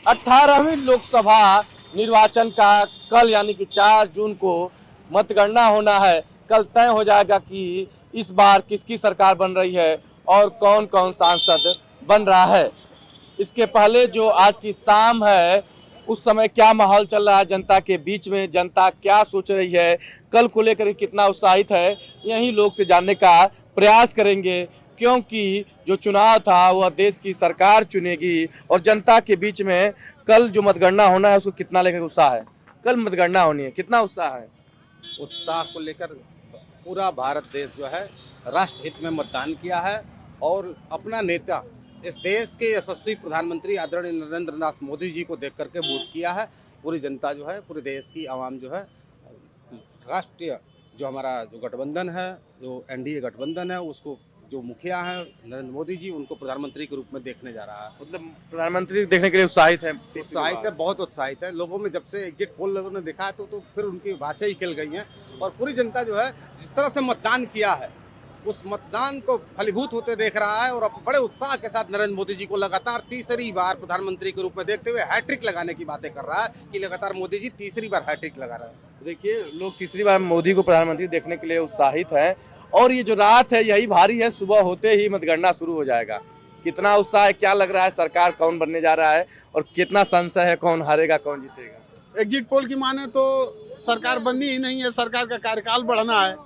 18वीं लोकसभा निर्वाचन का कल यानी कि 4 जून को मतगणना होना है। कल तय हो जाएगा कि इस बार किसकी सरकार बन रही है और कौन कौन सांसद बन रहा है। इसके पहले जो आज की शाम है उस समय क्या माहौल चल रहा है जनता के बीच में, जनता क्या सोच रही है, कल को लेकर कितना उत्साहित है, यही लोग से जानने का प्रयास करेंगे। क्योंकि जो चुनाव था वह देश की सरकार चुनेगी और जनता के बीच में कल जो मतगणना होना है उसको कितना लेकर उत्साह है। कल मतगणना होनी है, कितना उत्साह है? उत्साह को लेकर पूरा भारत देश जो है राष्ट्र हित में मतदान किया है और अपना नेता इस देश के यशस्वी प्रधानमंत्री आदरणीय नरेंद्र नाथ मोदी जी को देख करके वोट किया है। पूरी जनता जो है, पूरे देश की आवाम जो है राष्ट्रीय जो हमारा जो गठबंधन है, जो एनडीए गठबंधन है, उसको जो मुखिया हैं नरेंद्र मोदी जी, उनको प्रधानमंत्री के रूप में देखने जा रहा है। मतलब प्रधानमंत्री देखने के लिए उत्साहित है? उत्साहित है, बहुत उत्साहित है। लोगों में जब से एग्जिट पोल लोगों ने देखा तो फिर उनकी भाषा ही खिल गई हैं और पूरी जनता जो है जिस तरह से मतदान किया है उस मतदान को फलीभूत होते देख रहा है और अब बड़े उत्साह के साथ नरेंद्र मोदी जी को लगातार तीसरी बार प्रधानमंत्री के रूप में देखते हुए हैट्रिक लगाने की बातें कर रहा है कि लगातार मोदी जी तीसरी बार हैट्रिक लगा रहे हैं। देखिए, लोग तीसरी बार मोदी को प्रधानमंत्री देखने के लिए उत्साहित हैं और ये जो रात है यही भारी है। सुबह होते ही मतगणना शुरू हो जाएगा। कितना उत्साह है, क्या लग रहा है, सरकार कौन बनने जा रहा है और कितना संशय है कौन हारेगा कौन जीतेगा? एग्जिट पोल की माने तो सरकार बननी ही नहीं है, सरकार का कार्यकाल बढ़ना है।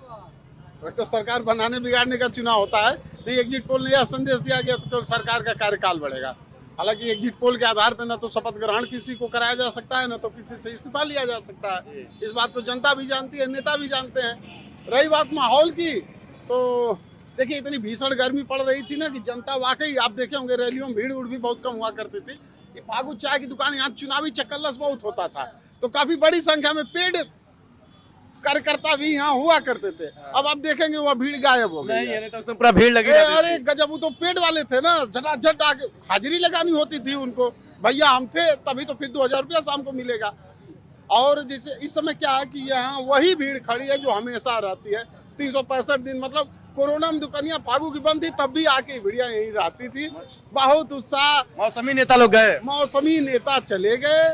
तो सरकार बनाने बिगाड़ने का चुनाव होता है। नहीं, एग्जिट पोल ने यह संदेश दिया गया तो सरकार का कार्यकाल बढ़ेगा। हालांकि एग्जिट पोल के आधार पर न तो शपथ ग्रहण किसी को कराया जा सकता है, न तो किसी से इस्तीफा लिया जा सकता है। इस बात को जनता भी जानती है, नेता भी जानते हैं। रही बात माहौल की, तो देखिए इतनी भीषण गर्मी पड़ रही थी ना कि जनता वाकई, आप देखे होंगे रैलियों में भीड़ भी बहुत कम हुआ करती थी। ये फागु चाय की दुकान, यहाँ चुनावी चक्करलस बहुत होता था, तो काफी बड़ी संख्या में पेड कार्यकर्ता भी यहाँ हुआ करते थे। अब आप देखेंगे वह भीड़ गायब हो गई है। तो पूरा भीड़ लगी रहती थी। अरे गजब, वो तो पेड वाले थे ना, झटाझट आके हाजिरी लगानी होती थी उनको। भैया हम थे तभी तो फिर 2000 रुपया शाम को मिलेगा। और जैसे इस समय क्या है कि यहाँ वही भीड़ खड़ी है जो हमेशा रहती है 365 दिन। मतलब कोरोना में दुकानियां फागू की बंद थी तब भी आके भीड़िया यही रहती थी। बहुत उत्साह। मौसमी नेता लोग गए, मौसमी नेता चले गए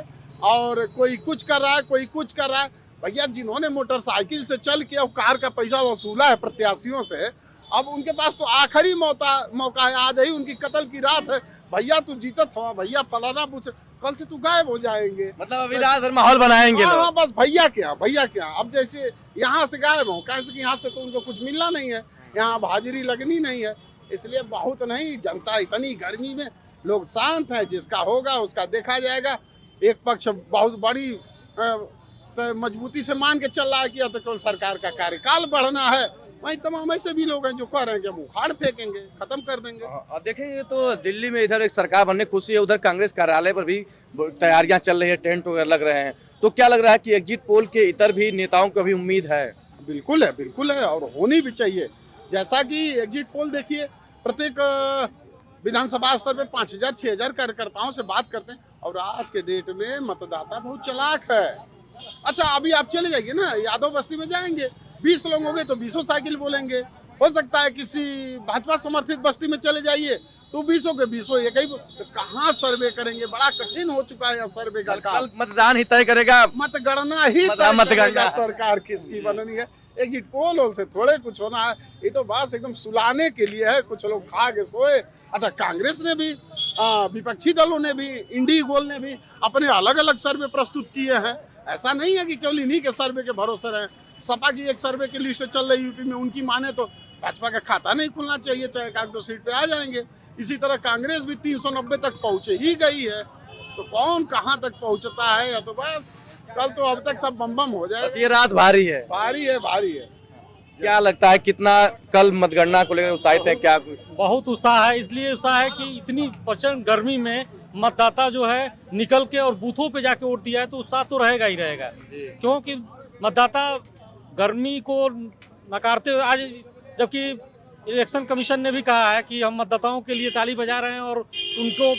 और कोई कुछ कर रहा है, कोई कुछ कर रहा है। भैया जिन्होंने मोटरसाइकिल से चल के अब कार का पैसा वसूला है प्रत्याशियों से, अब उनके पास तो आखिरी मौका है। आज ही उनकी कत्ल की रात है। भैया तू जीतत हो, भैया फलाना पूछ, कल से तू गायब हो जाएंगे। मतलब अभी रात भर माहौल बनाएंगे लोग। हाँ, बस भैया क्या। अब जैसे यहाँ से गायब हो, कैसे कि यहाँ से तो उनको कुछ मिलना नहीं है, यहाँ अब हाजिरी लगनी नहीं है। इसलिए बहुत नहीं, जनता इतनी गर्मी में, लोग शांत है, जिसका होगा उसका देखा जाएगा। एक पक्ष बहुत बड़ी तो मजबूती से मान के चल रहा है कि या तो केवल सरकार का कार्यकाल बढ़ना है, वहीं तमाम ऐसे भी लोग हैं जो कह रहे हैं कि हम उखाड़ फेंकेंगे, खत्म कर देंगे। और देखेंगे तो दिल्ली में इधर एक सरकार बनने की खुशी है, उधर कांग्रेस कार्यालय पर भी तैयारियां चल रही है, टेंट वगैरह लग रहे हैं। तो क्या लग रहा है कि एग्जिट पोल के इतर भी नेताओं को भी उम्मीद है? बिल्कुल है और होनी भी चाहिए। जैसा कि एग्जिट पोल देखिए, प्रत्येक विधानसभा स्तर पे 5000 6000 कार्यकर्ताओं से बात करते हैं और आज के डेट में मतदाता बहुत चालाक है। अच्छा, अभी आप चले जाइए ना, यादव बस्ती में जाएंगे, 20 लोग होंगे तो 20 साइकिल बोलेंगे। हो सकता है किसी भाजपा समर्थित बस्ती में चले जाइए तो 20 के 20 एक ही। तो कहाँ सर्वे करेंगे? बड़ा कठिन हो चुका है सर्वे का काम। मतदान ही तय करेगा, मतगणना ही तय करेगा सरकार किसकी बननी है। एग्जिट पोल से थोड़े कुछ होना है, ये तो बस एकदम सुलाने के लिए है, कुछ लोग खा के सोए। अच्छा, कांग्रेस ने भी, विपक्षी दलों ने भी, इंडी गोल ने भी अपने अलग अलग सर्वे प्रस्तुत किए हैं। ऐसा नहीं है कि केवल इन्हीं के सर्वे के भरोसे रहे। सपा की एक सर्वे की लिस्ट चल रही यूपी में, उनकी माने तो भाजपा का खाता नहीं खुलना चाहिए, चाहे एक दो सीट पे आ जाएंगे। इसी तरह कांग्रेस भी 390 तक पहुंचे ही गई है, तो कौन कहां तक पहुंचता है? या तो बस कल तो अब तक सब बम हो जाए। ये रात भारी है। क्या लगता है कितना कल मतगणना को लेकर उत्साहित है? क्या बहुत उत्साह है, इसलिए उत्साह है कि इतनी प्रचंड गर्मी में मतदाता जो है निकल के और बूथों पे जाके वोट दिया है, तो उत्साह तो रहेगा ही रहेगा। क्योंकि मतदाता गर्मी को नकारते हुए, आज जबकि इलेक्शन कमीशन ने भी कहा है कि हम मतदाताओं के लिए ताली बजा रहे हैं और उनको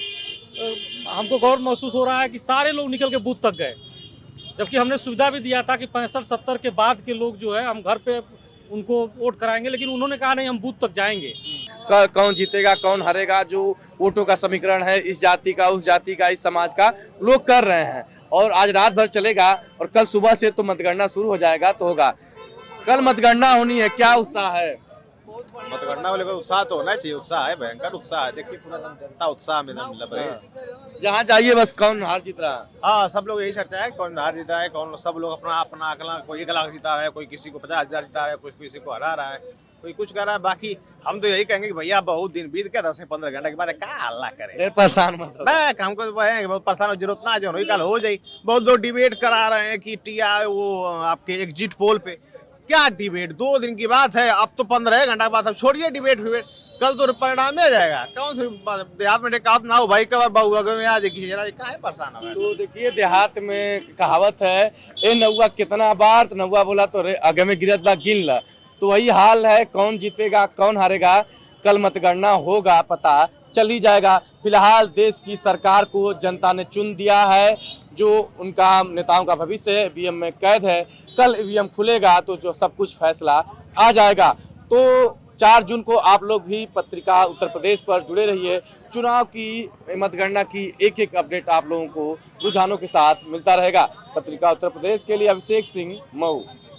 हमको गौरव महसूस हो रहा है कि सारे लोग निकल के बूथ तक गए। जबकि हमने सुविधा भी दिया था कि 65-70 के बाद के लोग जो है हम घर पे उनको वोट कराएंगे, लेकिन उन्होंने कहा नहीं, हम बूथ तक जाएंगे। कौन जीतेगा कौन हारेगा, जो वोटों का समीकरण है इस जाति का उस जाति का इस समाज का, लोग कर रहे हैं। और आज रात भर चलेगा और कल सुबह से तो मतगणना शुरू हो जाएगा तो होगा। कल मतगणना होनी है, क्या उत्साह है? मतगणना वाले को उत्साह तो होना चाहिए, उत्साह है, भयंकर उत्साह है। देखिए पूरा जनता उत्साह में मतलब है। जहाँ जाइए बस कौन हार जीत रहा है। हाँ, सब लोग यही चर्चा है, कौन हार जीता है, कौन, सब लोग अपना अपना आकलन, कोई 1 लाख जीता रहा है, कोई किसी को 50,000 जीता रहा है, कोई किसी को हरा रहा है, कोई कुछ कर रहा है। बाकी हम तो यही कहेंगे कि भैया बहुत दिन बीत गया, 10 से 15 घंटे के बाद क्या हल्ला करे, परेशान मत हो। मैं हमको तो बहुत परेशान हो, जरूरत ना जो कल हो जाए। बहुत लोग डिबेट करा रहे हैं कि टिया वो आपके एग्जिट पोल पे, क्या डिबेट, 2 दिन की बात है, अब तो 15 घंटा के बाद अब छोड़िए डिबेट फिबेट, कल तो परिणाम में जाएगा। कौन सी देहात में कहावत ना हो भाई, कबर बहु में आ जाएगी, क्या है परेशान हो। तो देखिए देहात में कहावत है, ए नौआ कितना बार, तो नौआ बोला तो आगे में गिरत बा गिन ला। तो वही हाल है, कौन जीतेगा कौन हारेगा कल मतगणना होगा, पता चल ही जाएगा। फिलहाल देश की सरकार को जनता ने चुन दिया है, जो उनका नेताओं का भविष्य है ईवीएम में कैद है। कल ईवीएम खुलेगा तो जो सब कुछ फैसला आ जाएगा। तो 4 जून को आप लोग भी पत्रिका उत्तर प्रदेश पर जुड़े रहिए। चुनाव की मतगणना की एक अपडेट आप लोगों को रुझानों के साथ मिलता रहेगा। पत्रिका उत्तर प्रदेश के लिए अभिषेक सिंह, मऊ।